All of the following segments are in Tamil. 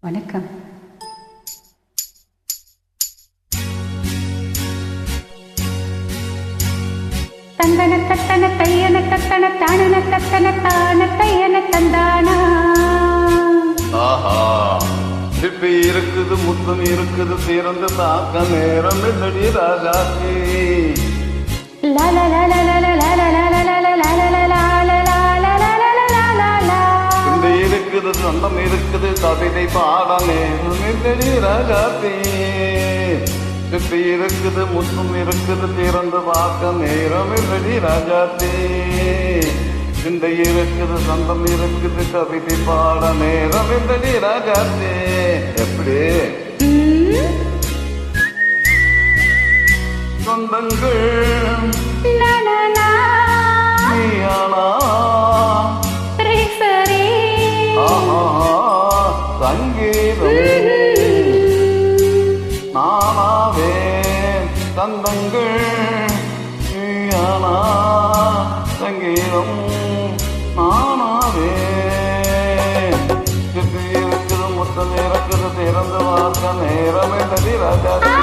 வணக்கம். தந்தன தத்தன தையன தத்தன தானன தத்தன தான தையன தந்தானா. ஆஹா, சிப்பி இருக்குது, முத்தம் இருக்குது, திறந்து தாக்க நேரம் இல்லடி ராஜாத்தி. இருக்குது, சொந்தம் இருக்குது, கவிதை பாட நேரம் இல்லடி ராஜாத்தி. சிப்பி இருக்குது, முத்தம் இருக்குது, திறந்து பார்க்க நேரம் இல்லடி ராஜாத்தி. சிந்தை இருக்குது, சொந்தம் இருக்குது, கவிதை பாட நேரம் இல்லடி ராஜாத்தி. எப்படி சொந்தங்கள் நீயானா சங்கீதம் நானாவே சொந்தங்கள் நீயானா சங்கீதம் நானாவே. சிப்பி இருக்குது, முத்தம் இருக்குது, திறந்து பார்க்க நேரம் இல்லடி ராஜாத்தி.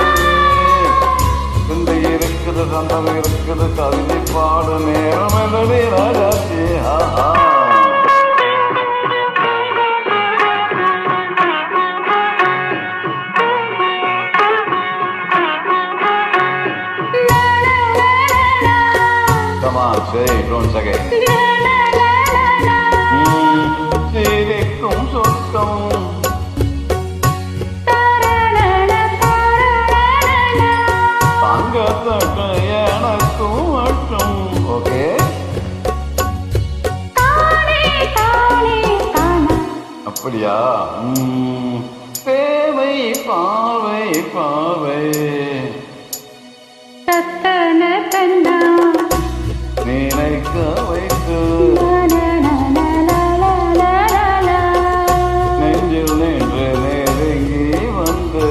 சிந்தை இருக்குது, சந்தம் இருக்குது, கவிதை பாடு நேரம் இல்லடி ராஜாத்தி. ஆஹா, come on, say it once again. சிரிக்கும் சொர்க்கம் தங்கத்தட்ட எனக்கும் மட்டும். ஓகே, அப்படியா? தேவை பாவை பாவை தத்தன தந்தா நினைக்க வைத்து நெஞ்சில் நின்று நெருங்கி வந்து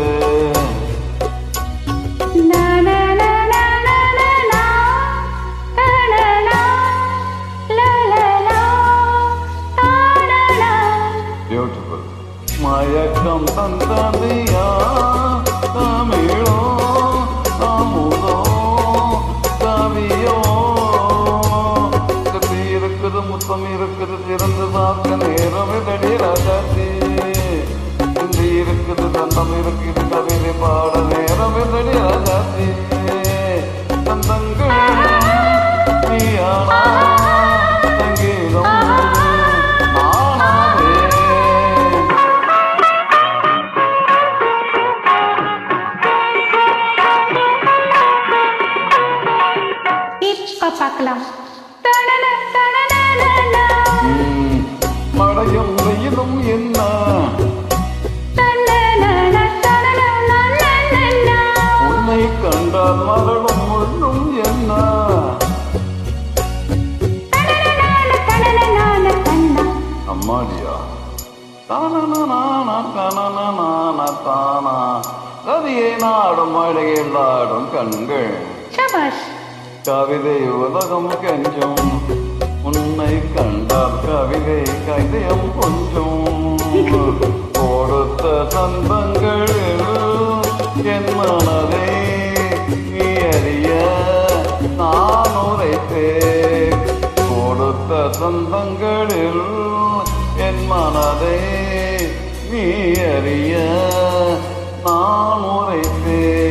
பியூட்டிஃபுல். மயக்கம் தந்ததியா தமிழோ அமுதோ கவியோ. சிப்பி இருக்குது, முத்தம் இருக்குது, திறந்து பார்க்க நேரம் இல்லடி ராஜாத்தி. சிந்தி இருக்குது, தந்தம் இருக்குது, கவிதை பாட நேரம் இல்லடி ராஜாத்தி. தந்தங்கள் நீயானா சங்கீதம் நானாவே. இப்ப பார்க்கலாம். மழையும் வெயிலும் என்ன உன்னை கண்டால் மரணும் முள்ளும் என்ன. அம்மாடியா தானா கணன தானா கவியை நாடும் மழையில் ஆடும் கண்கள். கவிதை உலகம் கெஞ்சும் உன்னை கண்டால் கவிதை கைதயம் கொஞ்சம். கொடுத்த சந்தங்களில் என் மனதை நீ அறிய நான் உரைத்தேன். கொடுத்த சந்தங்களில் என் மனதை நீ அறிய நான் உரைத்தேன்.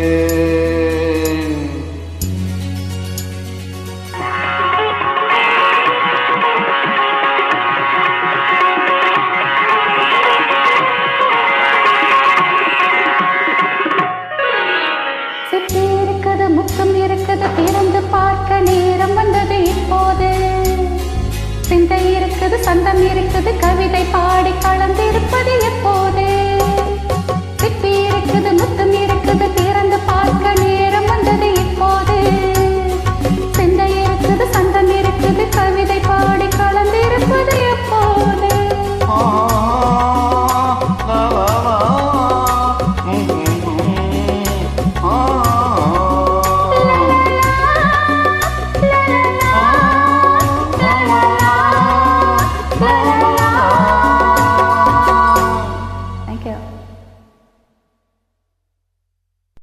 சிப்பி இருக்குது, முத்தம் இருக்குது, திறந்து பார்க்க நேரம் வந்தது இப்போது. சிந்தை இருக்குது, சந்தம் இருக்குது, கவிதை பாடி கலந்திருப்பது எப்போது. தேங்க்யூ.